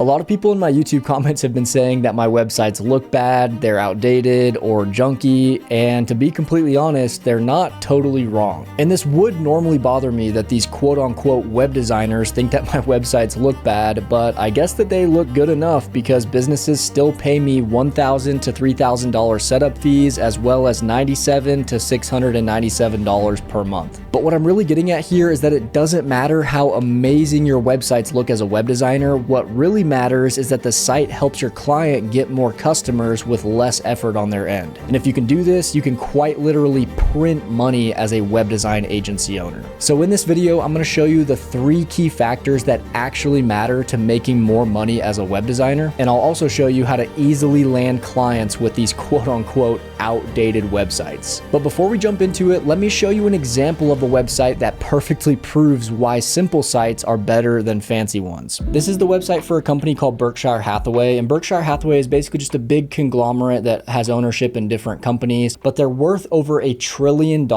A lot of people in my YouTube comments have been saying that my websites look bad, they're outdated or junky, and to be completely honest, they're not totally wrong. And this would normally bother me that these quote-unquote web designers think that my websites look bad, but I guess that they look good enough because businesses still pay me $1,000 to $3,000 setup fees, as well as $97 to $697 per month. But what I'm really getting at here is that it doesn't matter how amazing your websites look as a web designer. What really matters is that the site helps your client get more customers with less effort on their end. And if you can do this, you can quite literally print money as a web design agency owner. So in this video, I'm going to show you the 3 key factors that actually matter to making more money as a web designer. And I'll also show you how to easily land clients with these quote unquote outdated websites. But before we jump into it, let me show you an example of a website that perfectly proves why simple sites are better than fancy ones. This is the website for a company called Berkshire Hathaway, and Berkshire Hathaway is basically just a big conglomerate that has ownership in different companies, but they're worth over $1 trillion,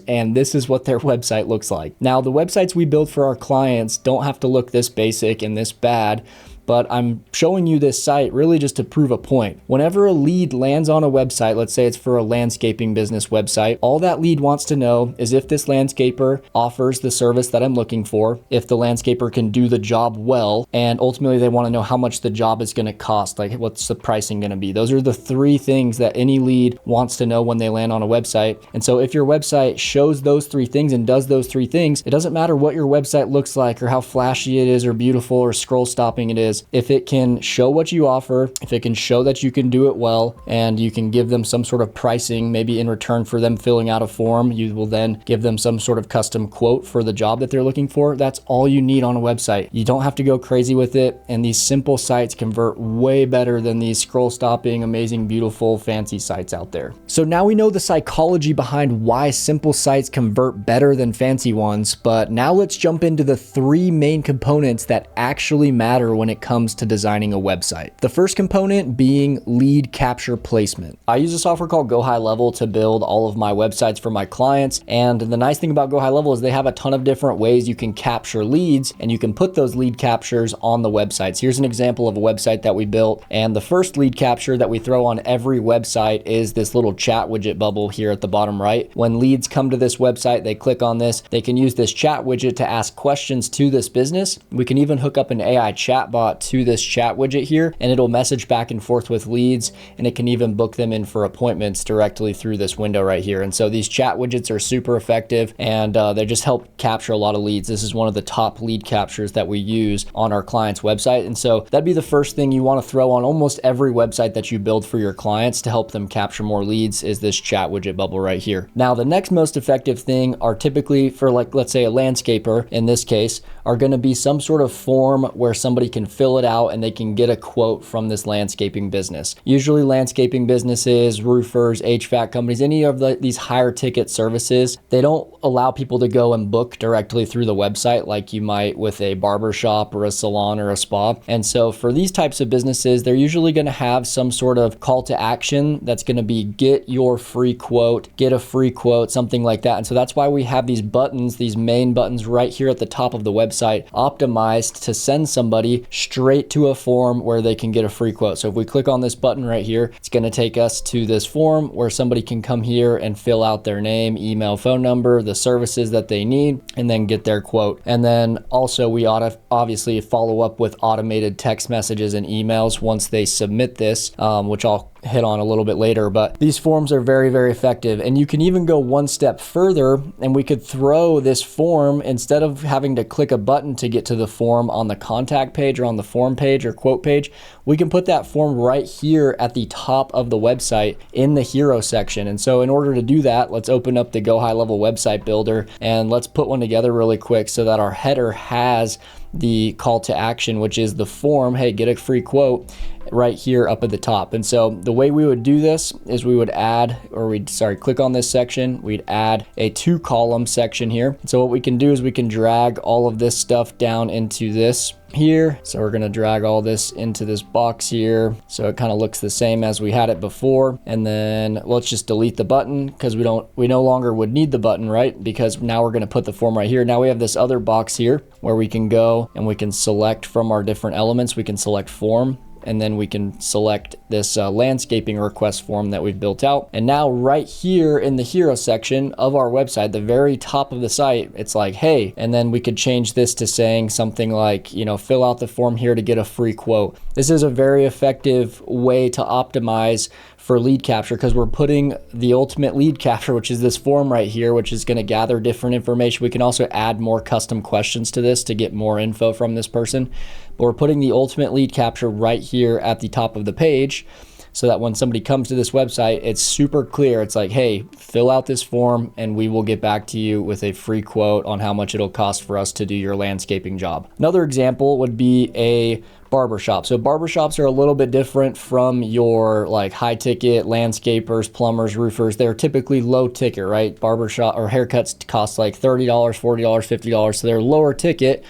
and this is what their website looks like. Now, the websites we build for our clients don't have to look this basic and this bad, but I'm showing you this site really just to prove a point. Whenever a lead lands on a website, let's say it's for a landscaping business website, all that lead wants to know is if this landscaper offers the service that I'm looking for, if the landscaper can do the job well, and ultimately they want to know how much the job is going to cost, like what's the pricing going to be. Those are the 3 things that any lead wants to know when they land on a website. And so if your website shows those 3 things and does those 3 things, it doesn't matter what your website looks like or how flashy it is or beautiful or scroll stopping it is. If it can show what you offer, if it can show that you can do it well, and you can give them some sort of pricing, maybe in return for them filling out a form, you will then give them some sort of custom quote for the job that they're looking for. That's all you need on a website. You don't have to go crazy with it, and these simple sites convert way better than these scroll stopping, amazing, beautiful, fancy sites out there. So now we know the psychology behind why simple sites convert better than fancy ones, but now let's jump into the 3 main components that actually matter when it comes to designing a website. The first component being lead capture placement. I use a software called GoHighLevel to build all of my websites for my clients, and the nice thing about GoHighLevel is they have a ton of different ways you can capture leads, and you can put those lead captures on the websites. Here's an example of a website that we built, and the first lead capture that we throw on every website is this little chat widget bubble here at the bottom right. When leads come to this website, they click on this, they can use this chat widget to ask questions to this business. We can even hook up an AI chatbot to this chat widget here, and it'll message back and forth with leads, and it can even book them in for appointments directly through this window right here. And so these chat widgets are super effective, and they just help capture a lot of leads. This is one of the top lead captures that we use on our client's website. And so that'd be the first thing you want to throw on almost every website that you build for your clients to help them capture more leads is this chat widget bubble right here. Now, the next most effective thing are typically for, like, let's say a landscaper in this case, are going to be some sort of form where somebody can fill it out and they can get a quote from this landscaping business. Usually landscaping businesses, roofers, HVAC companies, any of these higher ticket services, they don't allow people to go and book directly through the website like you might with a barber shop or a salon or a spa. And so for these types of businesses, they're usually going to have some sort of call to action that's going to be get your free quote, get a free quote, something like that. And so that's why we have these buttons, these main buttons right here at the top of the website, optimized to send somebody straight to a form where they can get a free quote. So if we click on this button right here, it's going to take us to this form where somebody can come here and fill out their name, email, phone number, the services that they need, and then get their quote. And then also we ought to obviously follow up with automated text messages and emails once they submit this, which I'll hit on a little bit later. But these forms are very, very effective. And you can even go one step further, and we could throw this form, instead of having to click a button to get to the form on the contact page or on the form page or quote page, we can put that form right here at the top of the website in the hero section. And so in order to do that, let's open up the GoHighLevel website builder and let's put one together really quick so that our header has the call to action, which is the form, hey, get a free quote, right here up at the top. And so the way we would do this is we would add, or click on this section, we'd add a 2-column section here. So what we can do is we can drag all of this stuff down into this here. So we're going to drag all this into this box here so it kind of looks the same as we had it before. And then let's just delete the button because we no longer would need the button, right? Because now we're going to put the form right here. Now we have this other box here where we can go and we can select from our different elements. We can select form, and then we can select this landscaping request form that we've built out. And now right here in the hero section of our website, the very top of the site, it's like, hey, and then we could change this to saying something like, you know, fill out the form here to get a free quote. This is a very effective way to optimize for lead capture because we're putting the ultimate lead capture, which is this form right here, which is going to gather different information. We can also add more custom questions to this to get more info from this person. But we're putting the ultimate lead capture right here at the top of the page so that when somebody comes to this website, it's super clear. It's like, hey, fill out this form and we will get back to you with a free quote on how much it'll cost for us to do your landscaping job. Another example would be a barbershop. So barbershops are a little bit different from your like high ticket landscapers, plumbers, roofers. They're typically low ticket, right? Barbershop or haircuts cost like $30, $40, $50. So they're lower ticket.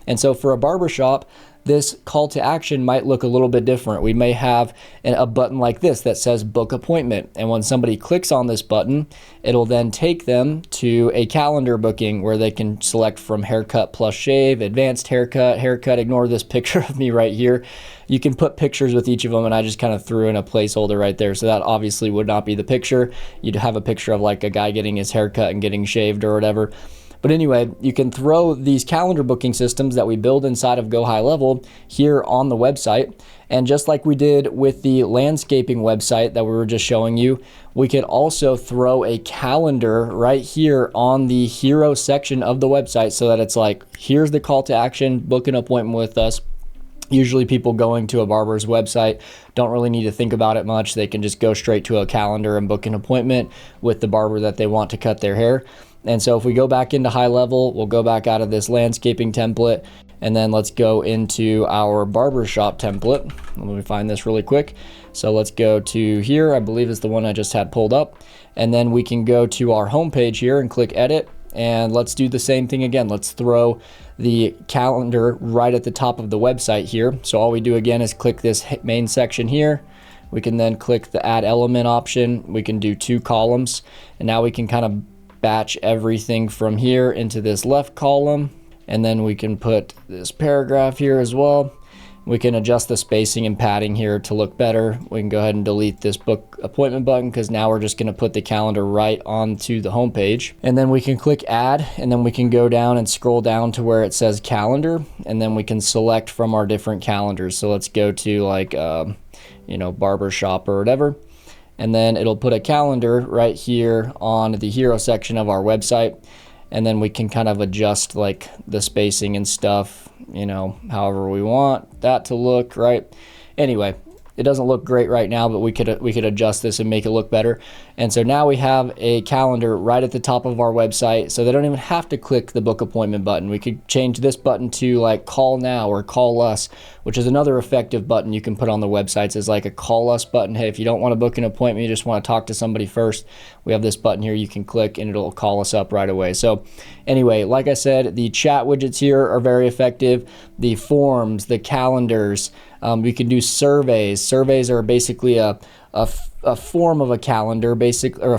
And so for a barbershop, this call to action might look a little bit different. We may have a button like this that says book appointment. And when somebody clicks on this button, it'll then take them to a calendar booking where they can select from haircut plus shave, advanced haircut, ignore this picture of me right here. You can put pictures with each of them, and I just kind of threw in a placeholder right there. So that obviously would not be the picture. You'd have a picture of like a guy getting his haircut and getting shaved or whatever. But anyway, you can throw these calendar booking systems that we build inside of GoHighLevel here on the website. And just like we did with the landscaping website that we were just showing you, we could also throw a calendar right here on the hero section of the website so that it's like, here's the call to action, book an appointment with us. Usually people going to a barber's website don't really need to think about it much. They can just go straight to a calendar and book an appointment with the barber that they want to cut their hair. And so if we go back into HighLevel, we'll go back out of this landscaping template, and then let's go into our barbershop template. Let me find this really quick. So let's go to here. I believe is the one I just had pulled up. And then we can go to our home page here and click edit. And let's do the same thing again. Let's throw the calendar right at the top of the website here. So all we do again is click this main section here. We can then click the add element option. We can do 2 columns. And now we can kind of batch everything from here into this left column, and then we can put this paragraph here as well. We can adjust the spacing and padding here to look better. We can go ahead and delete this book appointment button because now we're just going to put the calendar right onto the home page. And then we can click add, and then we can go down and scroll down to where it says calendar, and then we can select from our different calendars. So let's go to like barbershop or whatever. And then it'll put a calendar right here on the hero section of our website. And then we can kind of adjust like the spacing and stuff, however we want that to look, right? Anyway, it doesn't look great right now, but we could adjust this and make it look better. And so now we have a calendar right at the top of our website, so they don't even have to click the book appointment button. We could change this button to like call now or call us, which is another effective button you can put on the websites, is like a call us button. Hey, if you don't want to book an appointment, you just want to talk to somebody first, we have this button here you can click and it'll call us up right away. So anyway, like I said, the chat widgets here are very effective. The forms, the calendars, we can do surveys. Surveys are basically a form of a calendar, or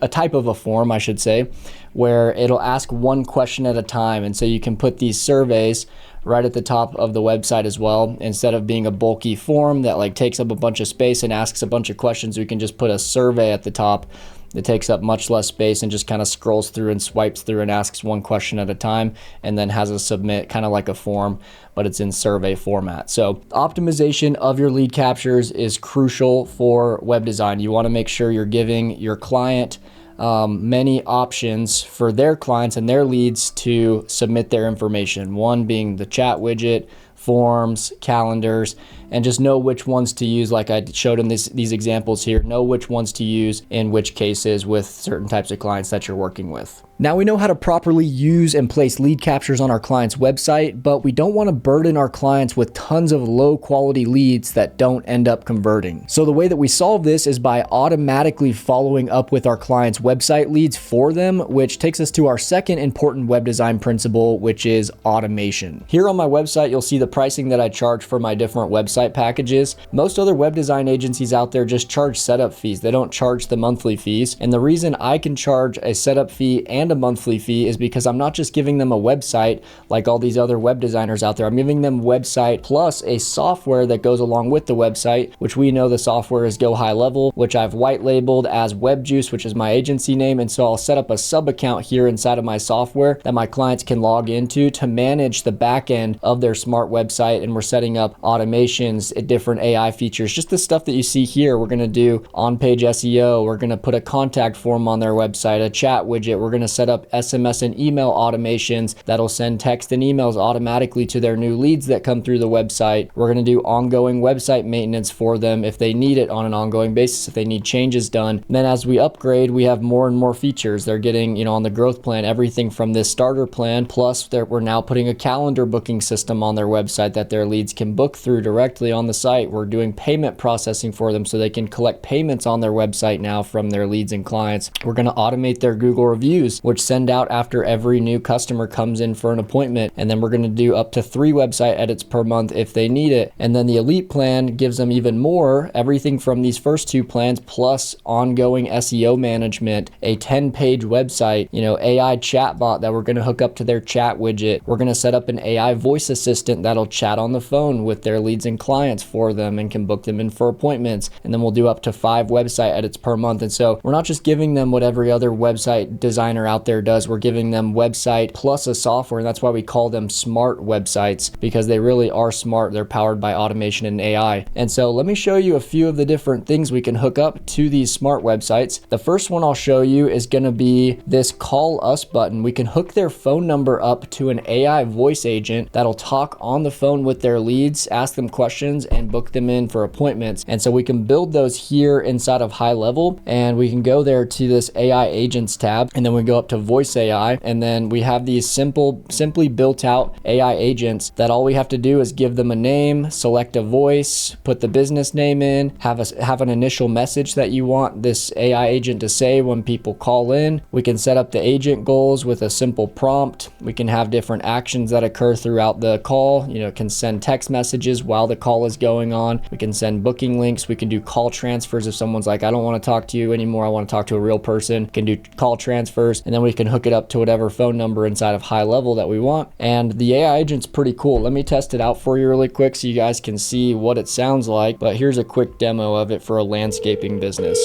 a type of a form, I should say, where it'll ask one question at a time. And so you can put these surveys right at the top of the website as well. Instead of being a bulky form that like takes up a bunch of space and asks a bunch of questions, we can just put a survey at the top. It takes up much less space and just kind of scrolls through and swipes through and asks one question at a time, and then has a submit, kind of like a form, but it's in survey format. So optimization of your lead captures is crucial for web design. You want to make sure you're giving your client many options for their clients and their leads to submit their information. One being the chat widget, forms, calendars, and just know which ones to use. Like I showed in these examples here, know which ones to use in which cases with certain types of clients that you're working with. Now we know how to properly use and place lead captures on our client's website, but we don't want to burden our clients with tons of low quality leads that don't end up converting. So the way that we solve this is by automatically following up with our client's website leads for them, which takes us to our second important web design principle, which is automation. Here on my website, you'll see the pricing that I charge for my different website packages. Most other web design agencies out there just charge setup fees. They don't charge the monthly fees. And the reason I can charge a setup fee and a monthly fee is because I'm not just giving them a website like all these other web designers out there. I'm giving them a website plus a software that goes along with the website, which we know the software is GoHighLevel, which I've white labeled as WebJuice, which is my agency name. And so I'll set up a sub account here inside of my software that my clients can log into to manage the back end of their smart website. And we're setting up automations, different AI features, just the stuff that you see here. We're going to do on-page SEO. We're going to put a contact form on their website, a chat widget. We're going to set up SMS and email automations that'll send text and emails automatically to their new leads that come through the website. We're going to do ongoing website maintenance for them if they need it on an ongoing basis, if they need changes done. And then as we upgrade, we have more and more features. They're getting, on the growth plan, everything from this starter plan, plus we're now putting a calendar booking system on their website that their leads can book through directly on the site. We're doing payment processing for them so they can collect payments on their website now from their leads and clients. We're going to automate their Google reviews, which send out after every new customer comes in for an appointment. And then we're going to do up to 3 website edits per month if they need it. And then the Elite plan gives them even more, everything from these first 2 plans, plus ongoing SEO management, a 10-page website, AI chatbot that we're going to hook up to their chat widget. We're going to set up an AI voice assistant that'll chat on the phone with their leads and clients for them and can book them in for appointments. And then we'll do up to 5 website edits per month. And so we're not just giving them what every other website designer out there does. We're giving them website plus a software. And that's why we call them smart websites, because they really are smart. They're powered by automation and AI. And so let me show you a few of the different things we can hook up to these smart websites. The first one I'll show you is going to be this call us button. We can hook their phone number up to an AI voice agent that'll talk on the phone with their leads, ask them questions, and book them in for appointments. And so we can build those here inside of HighLevel, and we can go there to this AI agents tab, and then we go up to voice AI, and then we have these simply built out AI agents that all we have to do is give them a name, select a voice, put the business name in, have an initial message that you want this AI agent to say when people call in. We can set up the agent goals with a simple prompt. We can have different actions that occur throughout the call. Can send text messages while the call is going on. We can send booking links. We can do call transfers if someone's like, I don't want to talk to you anymore, I want to talk to a real person. We can do call transfers, and then we can hook it up to whatever phone number inside of HighLevel that we want. And the AI agent's pretty cool. Let me test it out for you really quick so you guys can see what it sounds like. But here's a quick demo of it for a landscaping business.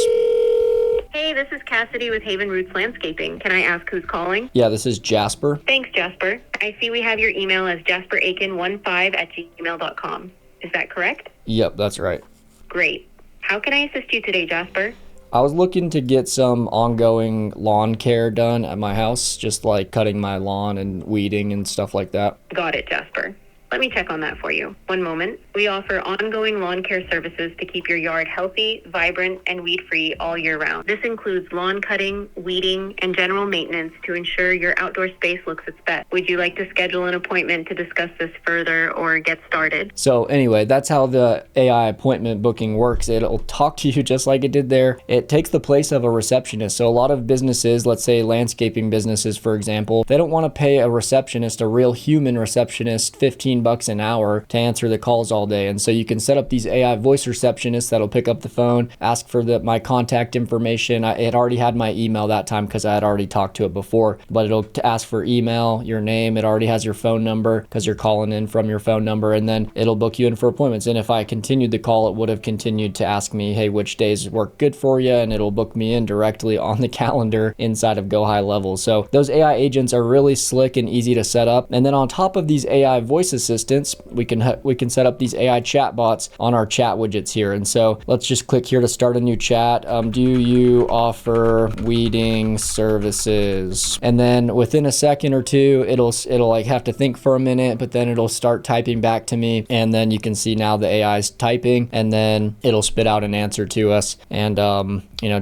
Hey, this is Cassidy with Haven Roots Landscaping. Can I ask who's calling? Yeah, this is Jasper. Thanks, Jasper. I see we have your email as jasperaiken15@gmail.com. Is that correct? Yep, that's right. Great. How can I assist you today, Jasper? I was looking to get some ongoing lawn care done at my house, just like cutting my lawn and weeding and stuff like that. Got it, Jasper. Let me check on that for you. One moment. We offer ongoing lawn care services to keep your yard healthy, vibrant, and weed-free all year round. This includes lawn cutting, weeding, and general maintenance to ensure your outdoor space looks its best. Would you like to schedule an appointment to discuss this further or get started? So anyway, that's how the AI appointment booking works. It'll talk to you just like it did there. It takes the place of a receptionist. So a lot of businesses, let's say landscaping businesses, for example, they don't want to pay a receptionist, a real human receptionist, $15 an hour to answer the calls all day. And so you can set up these AI voice receptionists that'll pick up the phone, ask for my contact information. It already had my email that time because I had already talked to it before, but it'll ask for email, your name. It already has your phone number because you're calling in from your phone number, and then it'll book you in for appointments. And if I continued the call, it would have continued to ask me, hey, which days work good for you? And it'll book me in directly on the calendar inside of GoHighLevel. So those AI agents are really slick and easy to set up. And then on top of these AI voices assistants, we can set up these AI chatbots on our chat widgets here. And so let's just click here to start a new chat. Do you offer weeding services? And then within a second or two, it'll like have to think for a minute, but then it'll start typing back to me. And then you can see now the AI is typing, and then it'll spit out an answer to us. And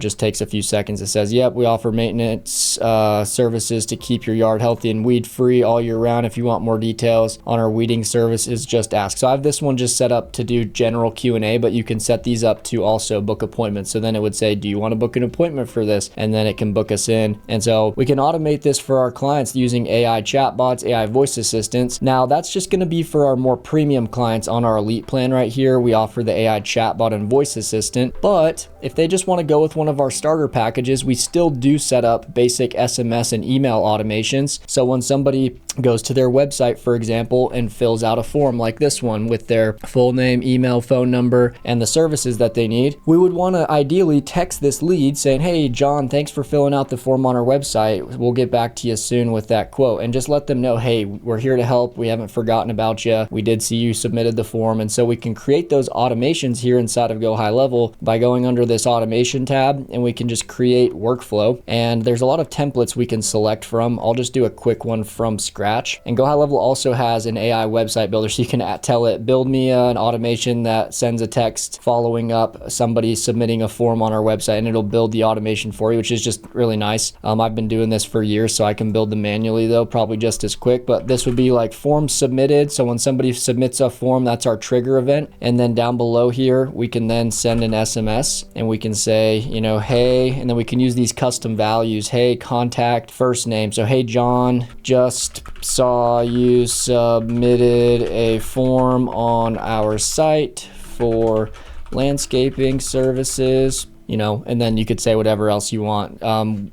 just takes a few seconds. It says, yep, we offer maintenance services to keep your yard healthy and weed free all year round. If you want more details on our weeding services, just ask. So I have this one just set up to do general Q&A, but you can set these up to also book appointments. So then it would say, do you want to book an appointment for this? And then it can book us in. And so we can automate this for our clients using AI chatbots, AI voice assistants. Now that's just going to be for our more premium clients on our elite plan right here. We offer the AI chatbot and voice assistant, but if they just want to go with one of our starter packages, we still do set up basic SMS and email automations. So when somebody goes to their website, for example, and fills out a form like this one with their full name, email, phone number, and the services that they need, we would want to ideally text this lead saying, hey, John, thanks for filling out the form on our website. We'll get back to you soon with that quote. And just let them know, hey, we're here to help. We haven't forgotten about you. We did see you submitted the form. And so we can create those automations here inside of GoHighLevel by going under this automation tab, and we can just create workflow. And there's a lot of templates we can select from. I'll just do a quick one from scratch. And GoHighLevel also has an AI website builder, so you can tell it, build me an automation that sends a text following up somebody submitting a form on our website, and it'll build the automation for you, which is just really nice. I've been doing this for years, so I can build them manually though, probably just as quick, but this would be like form submitted. So when somebody submits a form, that's our trigger event. And then down below here, we can then send an SMS, and we can say, hey, and then we can use these custom values. Hey, contact first name. So, hey, John, just saw you submitted a form on our site for landscaping services. And then you could say whatever else you want.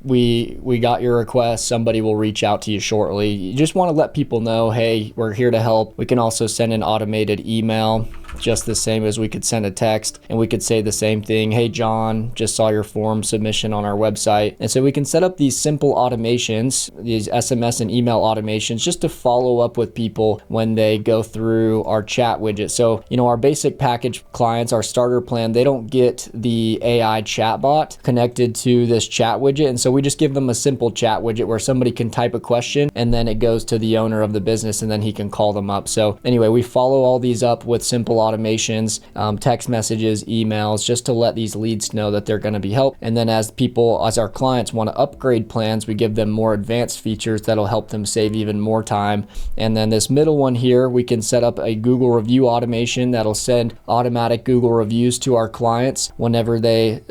We got your request. Somebody will reach out to you shortly. You just want to let people know, hey, we're here to help. We can also send an automated email, just the same as we could send a text, and we could say the same thing. Hey, John, just saw your form submission on our website. And so we can set up these simple automations, these SMS and email automations, just to follow up with people when they go through our chat widget. So, our basic package clients, our starter plan, they don't get the AI chatbot connected to this chat widget. And so we just give them a simple chat widget where somebody can type a question, and then it goes to the owner of the business, and then he can call them up. So anyway, we follow all these up with simple automations, text messages, emails, just to let these leads know that they're going to be helped. And then as our clients want to upgrade plans, we give them more advanced features that'll help them save even more time. And then this middle one here, we can set up a Google review automation that'll send automatic Google reviews to our clients whenever they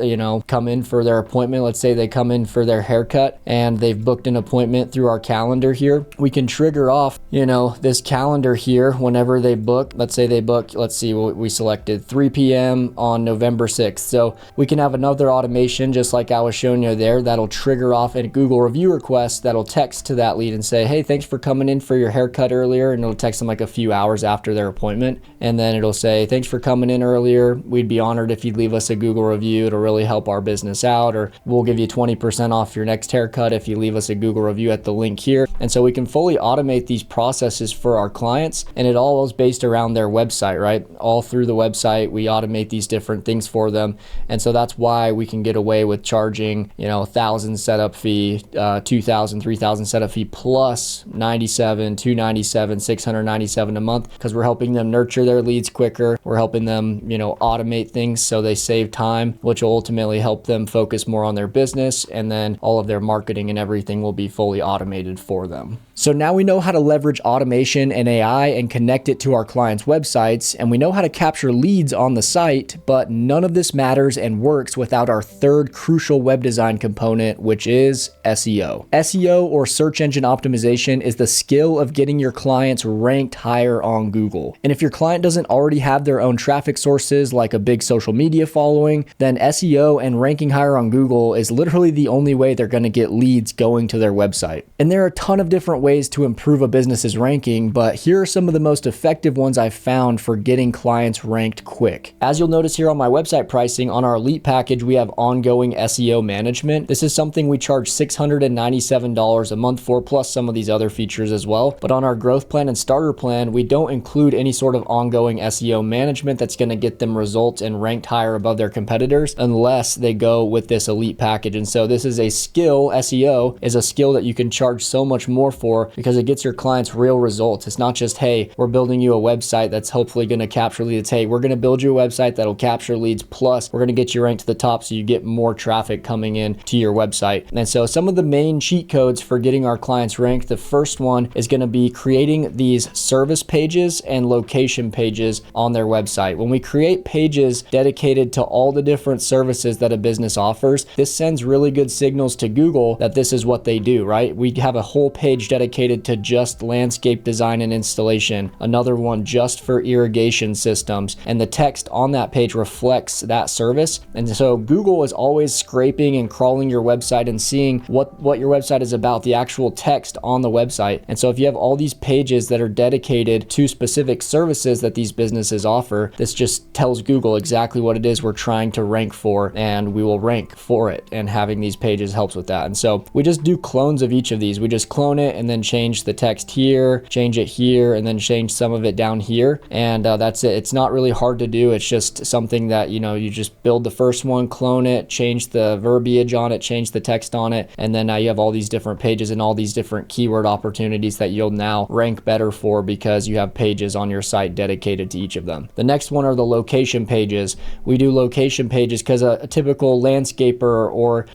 come in for their appointment. Let's say they come in for their haircut and they've booked an appointment through our calendar here. We can trigger off, this calendar here whenever they book. Let's say they book, let's see what we selected, 3 p.m. on November 6th. So we can have another automation just like I was showing you there that'll trigger off a Google review request that'll text to that lead and say, hey, thanks for coming in for your haircut earlier. And it'll text them like a few hours after their appointment. And then it'll say, thanks for coming in earlier. We'd be honored if you'd leave us a Google review. It'll really help our business out, or we'll give you 20% off your next haircut if you leave us a Google review at the link here. And so we can fully automate these processes for our clients, and it all is based around their website, right? All through the website, we automate these different things for them. And so that's why we can get away with charging, 1,000 setup fee, 2,000, 3,000 setup fee plus 97, 297, 697 a month, because we're helping them nurture their leads quicker. We're helping them, automate things so they save time, which will ultimately help them focus more on their business, and then all of their marketing and everything will be fully automated for them. So now we know how to leverage automation and AI and connect it to our clients' websites, and we know how to capture leads on the site, but none of this matters and works without our third crucial web design component, which is SEO. SEO, or search engine optimization, is the skill of getting your clients ranked higher on Google. And if your client doesn't already have their own traffic sources like a big social media following, then SEO and ranking higher on Google is literally the only way they're going to get leads going to their website. And there are a ton of different ways ways to improve a business's ranking, but here are some of the most effective ones I've found for getting clients ranked quick. As you'll notice here on my website pricing, on our Elite package, we have ongoing SEO management. This is something we charge $697 a month for, plus some of these other features as well. But on our growth plan and starter plan, we don't include any sort of ongoing SEO management that's going to get them results and ranked higher above their competitors unless they go with this Elite package. And so this is a skill. SEO is a skill that you can charge so much more for because it gets your clients real results. It's not just, hey, we're building you a website that's hopefully going to capture leads. Hey, we're going to build you a website that'll capture leads, plus we're going to get you ranked to the top so you get more traffic coming in to your website. And so some of the main cheat codes for getting our clients ranked, the first one is going to be creating these service pages and location pages on their website. When we create pages dedicated to all the different services that a business offers, this sends really good signals to Google that this is what they do, right? We have a whole page dedicated to just landscape design and installation, another one just for irrigation systems, and the text on that page reflects that service. And so Google is always scraping and crawling your website and seeing what your website is about, the actual text on the website. And so if you have all these pages that are dedicated to specific services that these businesses offer, this just tells Google exactly what it is we're trying to rank for, and we will rank for it. And having these pages helps with that. And so we just do clones of each of these. We just clone it and then change the text here, change it here, and then change some of it down here. And that's it. It's not really hard to do. It's just something that, you just build the first one, clone it, change the verbiage on it, change the text on it, and then now you have all these different pages and all these different keyword opportunities that you'll now rank better for because you have pages on your site dedicated to each of them. The next one are the location pages. We do location pages because a typical landscaper or,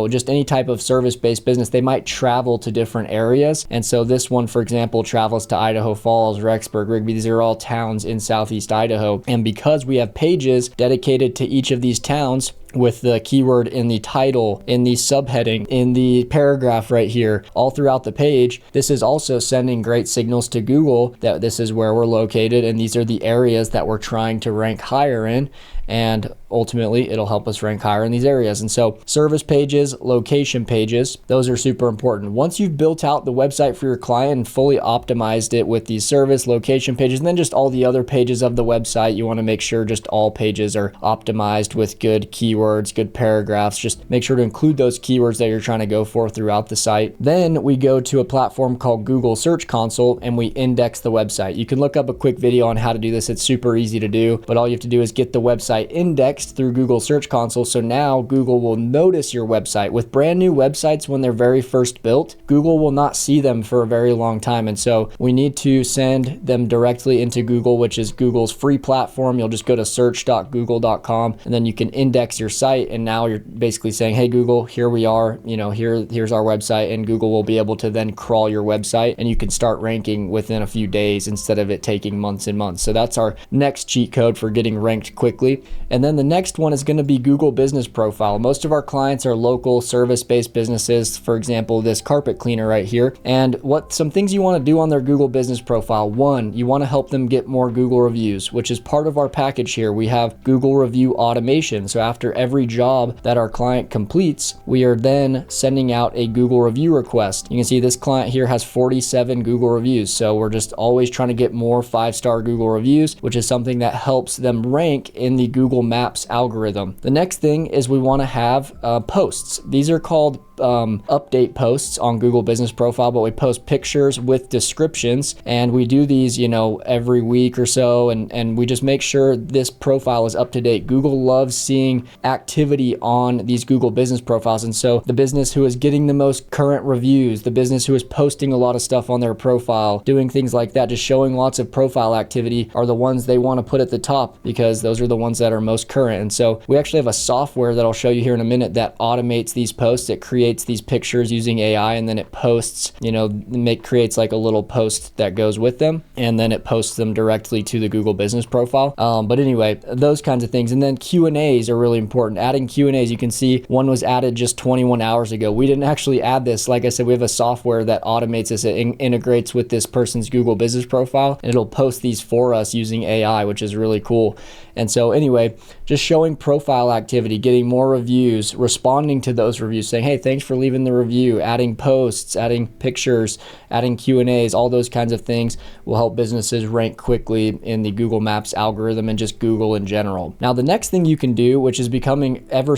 just any type of service-based business, they might travel to different areas. And so this one, for example, travels to Idaho Falls, Rexburg, Rigby. These are all towns in Southeast Idaho. And because we have pages dedicated to each of these towns, with the keyword in the title, in the subheading, in the paragraph right here, all throughout the page, this is also sending great signals to Google that this is where we're located and these are the areas that we're trying to rank higher in. And ultimately, it'll help us rank higher in these areas. And so service pages, location pages, those are super important. Once you've built out the website for your client and fully optimized it with these service, location pages, and then just all the other pages of the website, you want to make sure just all pages are optimized with good keywords, good paragraphs. Just make sure to include those keywords that you're trying to go for throughout the site. Then we go to a platform called Google Search Console and we index the website. You can look up a quick video on how to do this. It's super easy to do, but all you have to do is get the website indexed through Google Search Console. So now Google will notice your website. With brand new websites, when they're very first built, Google will not see them for a very long time. And so we need to send them directly into Google, which is Google's free platform. You'll just go to search.google.com and then you can index your site. And now you're basically saying, hey, Google, here we are, here's our website, and Google will be able to then crawl your website and you can start ranking within a few days instead of it taking months and months. So that's our next cheat code for getting ranked quickly. And then the next one is going to be Google Business Profile. Most of our clients are local service-based businesses. For example, this carpet cleaner right here. And some things you want to do on their Google Business Profile. One, you want to help them get more Google reviews, which is part of our package here. We have Google review automation. So after every job that our client completes, we are then sending out a Google review request. You can see this client here has 47 Google reviews. So we're just always trying to get more 5-star Google reviews, which is something that helps them rank in the Google Maps algorithm. The next thing is we want to have posts. These are called update posts on Google Business Profile, but we post pictures with descriptions, and we do these, every week or so, and we just make sure this profile is up to date. Google loves seeing activity on these Google Business Profiles, and so the business who is getting the most current reviews, the business who is posting a lot of stuff on their profile, doing things like that, just showing lots of profile activity, are the ones they want to put at the top because those are the ones that are most current. And so we actually have a software that I'll show you here in a minute that automates these posts. It creates these pictures using AI, and then it posts, creates like a little post that goes with them, and then it posts them directly to the Google Business Profile. But anyway, those kinds of things. And then Q&As are really important. important. Adding Q&As, you can see one was added just 21 hours ago. We didn't actually add this. Like I said, we have a software that automates this. It integrates with this person's Google business profile, and it'll post these for us using AI, which is really cool. And so anyway, just showing profile activity, getting more reviews, responding to those reviews, saying, hey, thanks for leaving the review, adding posts, adding pictures, adding Q&As, all those kinds of things will help businesses rank quickly in the Google Maps algorithm and just Google in general. Now, the next thing you can do, which is becoming ever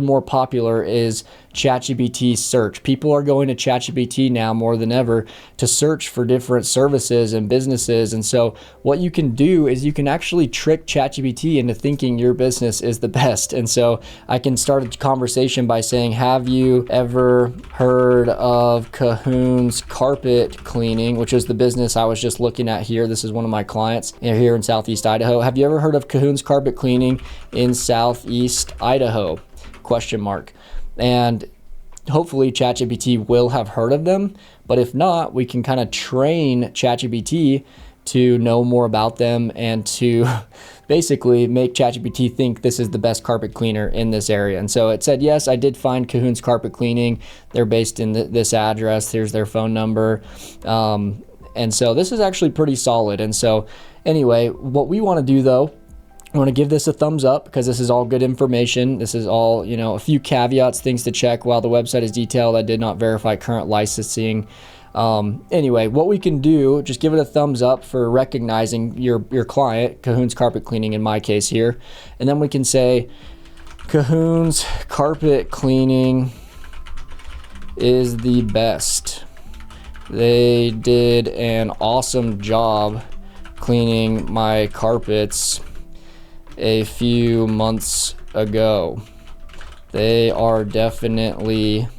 more popular, is ChatGPT search. People are going to ChatGPT now more than ever to search for different services and businesses. And so what you can do is you can actually trick ChatGPT into thinking your business is the best. And so I can start a conversation by saying, have you ever heard of Cahoon's Carpet Cleaning, which is the business I was just looking at here. This is one of my clients here in Southeast Idaho. Have you ever heard of Cahoon's Carpet Cleaning in Southeast Idaho? Question mark. And hopefully ChatGPT will have heard of them, but if not, we can kind of train ChatGPT to know more about them and to basically make ChatGPT think this is the best carpet cleaner in this area. And so it said, yes, I did find Cahoon's Carpet Cleaning. They're based in this address. Here's their phone number. And so this is actually pretty solid. And so anyway, what we want to do though, I want to give this a thumbs up because this is all good information. This is all, a few caveats, things to check. While the website is detailed, I did not verify current licensing. Anyway, what we can do, just give it a thumbs up for recognizing your client, Cahoon's Carpet Cleaning in my case here. And then we can say, Cahoon's Carpet Cleaning is the best. They did an awesome job cleaning my carpets a few months ago. They are definitely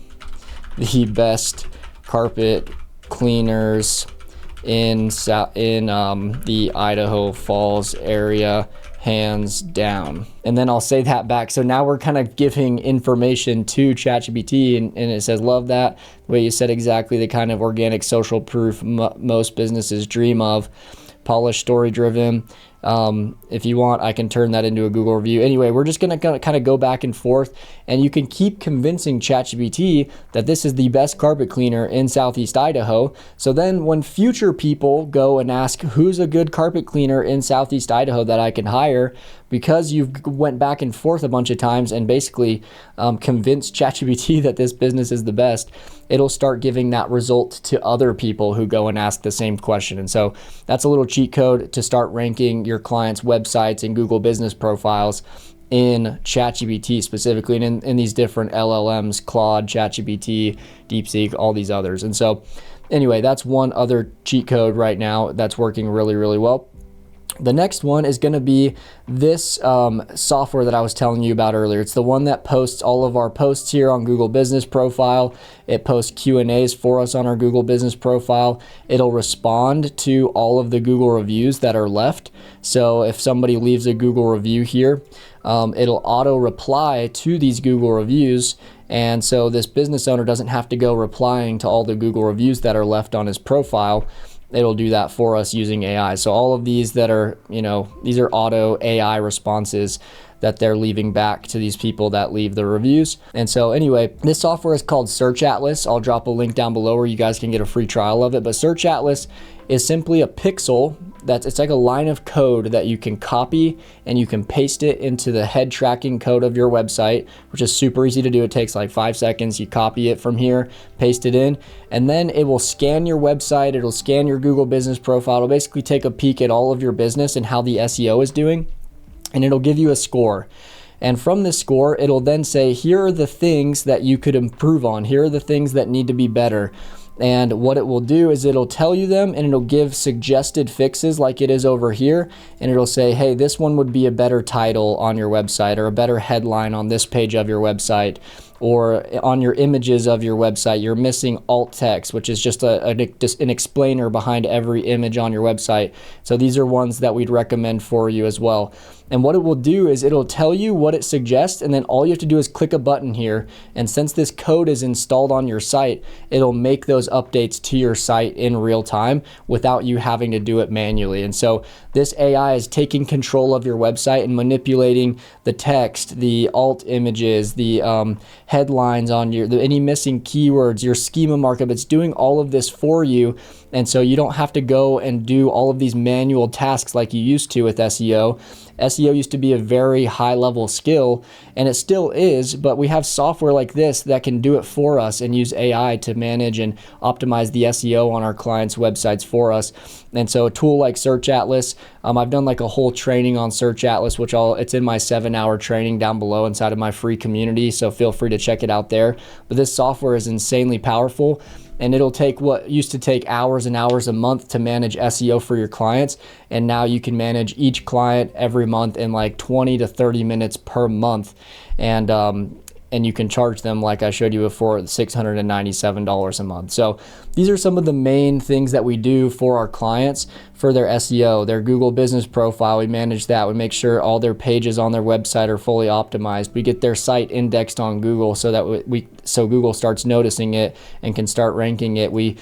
the best carpet cleaners in the Idaho Falls area, hands down. And then I'll say that back. So now we're kind of giving information to ChatGPT, and it says, love that. The way you said exactly the kind of organic social proof most businesses dream of. Polished, story driven. If you want, I can turn that into a Google review. Anyway, we're just going to kind of go back and forth, and you can keep convincing ChatGPT that this is the best carpet cleaner in Southeast Idaho. So then when future people go and ask, who's a good carpet cleaner in Southeast Idaho that I can hire, because you've went back and forth a bunch of times and basically convinced ChatGPT that this business is the best, it'll start giving that result to other people who go and ask the same question. And so that's a little cheat code to start ranking your clients' websites and Google business profiles in ChatGPT specifically, and in these different LLMs, Claude, ChatGPT, DeepSeek, all these others. And so anyway, that's one other cheat code right now that's working really, really well. The next one is going to be this software that I was telling you about earlier. It's the one that posts all of our posts here on Google Business Profile. It posts Q&As for us on our Google Business Profile. It'll respond to all of the Google reviews that are left. So if somebody leaves a Google review here, it'll auto reply to these Google reviews. And so this business owner doesn't have to go replying to all the Google reviews that are left on his profile. It'll do that for us using AI. So all of these that are, these are auto AI responses that they're leaving back to these people that leave the reviews. And so anyway, this software is called Search Atlas. I'll drop a link down below where you guys can get a free trial of it. But Search Atlas is simply a pixel it's like a line of code that you can copy and you can paste it into the head tracking code of your website, which is super easy to do. It takes like 5 seconds. You copy it from here, paste it in, and then it will scan your website. It'll scan your Google business profile. It'll basically take a peek at all of your business and how the SEO is doing, and it'll give you a score. And from this score, it'll then say, here are the things that you could improve on. Here are the things that need to be better. And what it will do is it'll tell you them, and it'll give suggested fixes like it is over here. And it'll say, hey, this one would be a better title on your website, or a better headline on this page of your website, or on your images of your website. You're missing alt text, which is just an explainer behind every image on your website. So these are ones that we'd recommend for you as well. And what it will do is it'll tell you what it suggests, and then all you have to do is click a button here. And since this code is installed on your site, it'll make those updates to your site in real time without you having to do it manually. And so this AI is taking control of your website and manipulating the text, the alt images, the headlines on any missing keywords, your schema markup. It's doing all of this for you. And so you don't have to go and do all of these manual tasks like you used to with SEO. SEO used to be a very high level skill, and it still is, but we have software like this that can do it for us and use AI to manage and optimize the SEO on our clients' websites for us. And so a tool like Search Atlas, I've done like a whole training on Search Atlas, which it's in my 7-hour training down below inside of my free community, so feel free to check it out there. But this software is insanely powerful, and it'll take what used to take hours and hours a month to manage SEO for your clients, and now you can manage each client every month in like 20 to 30 minutes per month. And you can charge them, like I showed you before, $697 a month. So these are some of the main things that we do for our clients for their SEO, their Google business profile. We manage that. We make sure all their pages on their website are fully optimized. We get their site indexed on Google so that so Google starts noticing it and can start ranking it. We,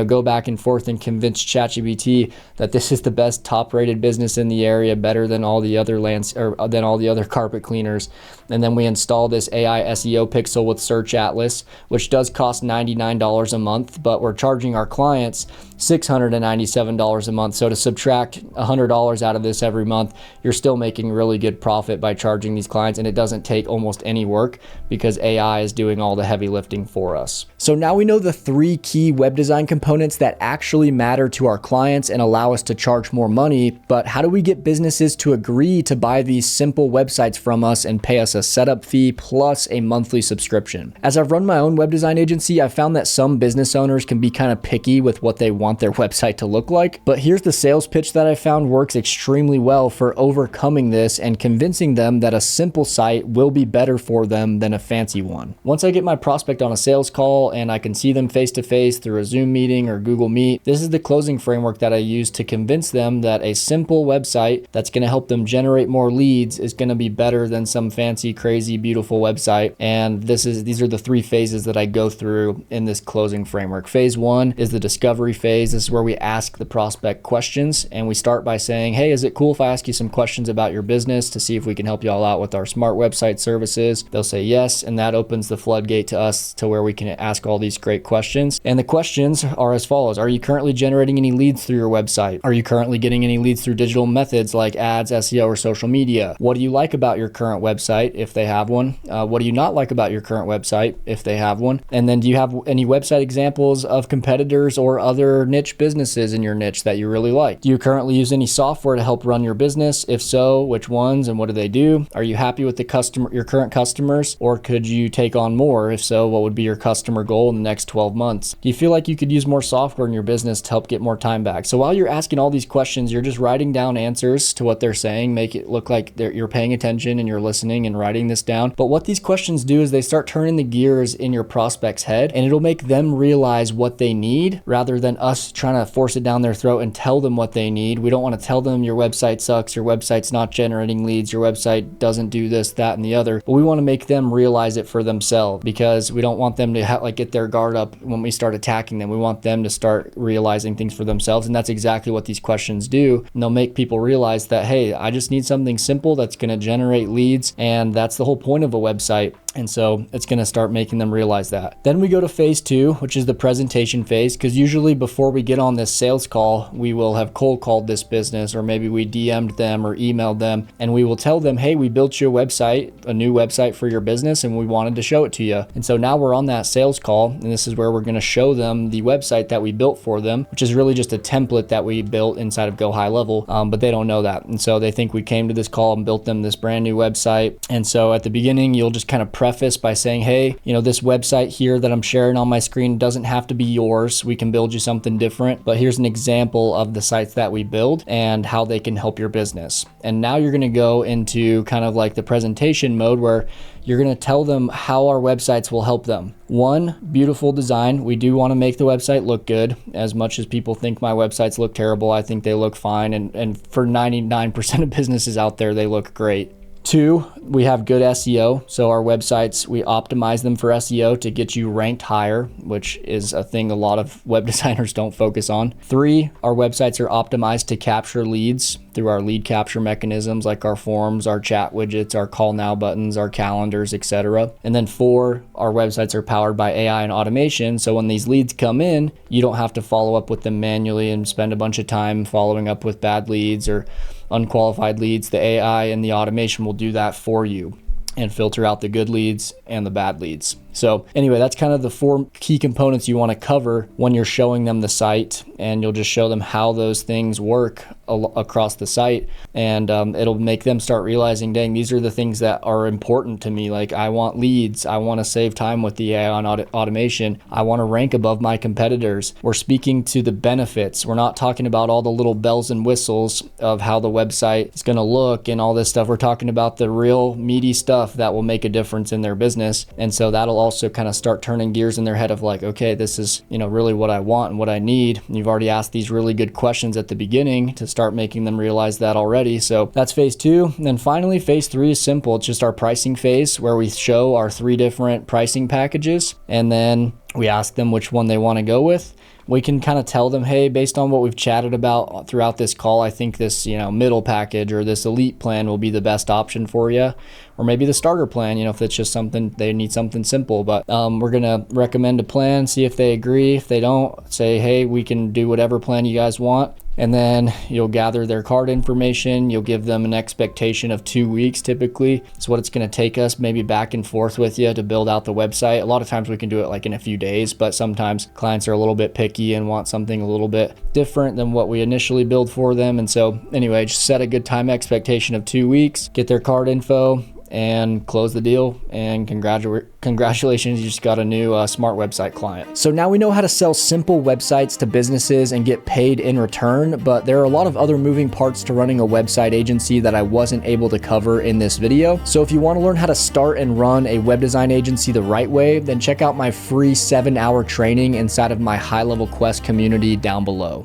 go back and forth and convince ChatGPT that this is the best top-rated business in the area, better than all the other than all the other carpet cleaners. And then we install this AI SEO pixel with Search Atlas, which does cost $99 a month, but we're charging our clients $697 a month. So to subtract $100 out of this every month, you're still making really good profit by charging these clients, and it doesn't take almost any work because AI is doing all the heavy lifting for us. So now we know the 3 key web design components that actually matter to our clients and allow us to charge more money, but how do we get businesses to agree to buy these simple websites from us and pay us a setup fee plus a monthly subscription? As I've run my own web design agency, I've found that some business owners can be kind of picky with what they want their website to look like, but here's the sales pitch that I found works extremely well for overcoming this and convincing them that a simple site will be better for them than a fancy one. Once I get my prospect on a sales call and I can see them face to face through a Zoom meeting or Google Meet, this is the closing framework that I use to convince them that a simple website that's going to help them generate more leads is going to be better than some fancy, crazy, beautiful website. And these are the 3 phases that I go through in this closing framework. Phase 1 is the discovery phase. This is where we ask the prospect questions, and we start by saying, hey, is it cool if I ask you some questions about your business to see if we can help you all out with our smart website services? They'll say yes, and that opens the floodgate to us to where we can ask all these great questions. And the questions are as follows. Are you currently generating any leads through your website? Are you currently getting any leads through digital methods like ads, SEO, or social media? What do you like about your current website, if they have one? What do you not like about your current website, if they have one? And then do you have any website examples of competitors or other niche businesses in your niche that you really like? Do you currently use any software to help run your business? If so, which ones and what do they do? Are you happy with your current customers, or could you take on more? If so, what would be your customer goal in the next 12 months? Do you feel like you could use more software in your business to help get more time back? So while you're asking all these questions, you're just writing down answers to what they're saying, make it look like you're paying attention and you're listening and writing this down. But what these questions do is they start turning the gears in your prospect's head, and it'll make them realize what they need rather than us trying to force it down their throat and tell them what they need. We don't want to tell them your website sucks, your website's not generating leads, your website doesn't do this, that, and the other. But we want to make them realize it for themselves, because we don't want them to get their guard up when we start attacking them. We want them to start realizing things for themselves, and that's exactly what these questions do. And they'll make people realize that, hey, I just need something simple that's going to generate leads, and that's the whole point of a website. And so it's going to start making them realize that. Then we go to phase 2, which is the presentation phase, because usually before we get on this sales call, we will have cold called this business, or maybe we DM'd them or emailed them, and we will tell them, hey, we built you a website, a new website for your business, and we wanted to show it to you. And so now we're on that sales call, and this is where we're going to show them the website that we built for them, which is really just a template that we built inside of GoHighLevel, but they don't know that. And so they think we came to this call and built them this brand new website. And so at the beginning, you'll just kind of prep preface by saying, hey, this website here that I'm sharing on my screen doesn't have to be yours. We can build you something different, but here's an example of the sites that we build and how they can help your business. And now you're going to go into kind of like the presentation mode where you're going to tell them how our websites will help them. One, beautiful design. We do want to make the website look good. As much as people think my websites look terrible, I think they look fine. And for 99% of businesses out there, they look great. Two, we have good SEO. So our websites, we optimize them for SEO to get you ranked higher, which is a thing a lot of web designers don't focus on. Three, our websites are optimized to capture leads through our lead capture mechanisms like our forms, our chat widgets, our call now buttons, our calendars, etc. And then four, our websites are powered by AI and automation. So when these leads come in, you don't have to follow up with them manually and spend a bunch of time following up with bad leads or unqualified leads. The AI and the automation will do that for you and filter out the good leads and the bad leads. So anyway, that's kind of the four key components you want to cover when you're showing them the site, and you'll just show them how those things work across the site, and it'll make them start realizing, dang, these are the things that are important to me. Like, I want leads, I want to save time with the AI and automation, I want to rank above my competitors. We're speaking to the benefits. We're not talking about all the little bells and whistles of how the website is going to look and all this stuff. We're talking about the real meaty stuff that will make a difference in their business. And so that'll also kind of start turning gears in their head of like, okay, this is, really what I want and what I need. And you've already asked these really good questions at the beginning to start making them realize that already. So that's phase two. And then finally, phase three is simple. It's just our pricing phase where we show our 3 different pricing packages, and then we ask them which one they want to go with. We can kind of tell them, hey, based on what we've chatted about throughout this call, I think this, middle package or this elite plan will be the best option for you. Or maybe the starter plan, if it's just something, they need something simple. But we're going to recommend a plan, see if they agree. If they don't, say, hey, we can do whatever plan you guys want. And then you'll gather their card information. You'll give them an expectation of 2 weeks typically. It's what it's going to take us, maybe back and forth with you to build out the website. A lot of times we can do it like in a few days, but sometimes clients are a little bit picky and want something a little bit different than what we initially build for them. And so anyway, just set a good time expectation of 2 weeks, get their card info, and close the deal, and congratulations, you just got a new smart website client. So now we know how to sell simple websites to businesses and get paid in return, but there are a lot of other moving parts to running a website agency that I wasn't able to cover in this video. So if you want to learn how to start and run a web design agency the right way, then check out my free 7-hour training inside of my HighLevel Quest community down below.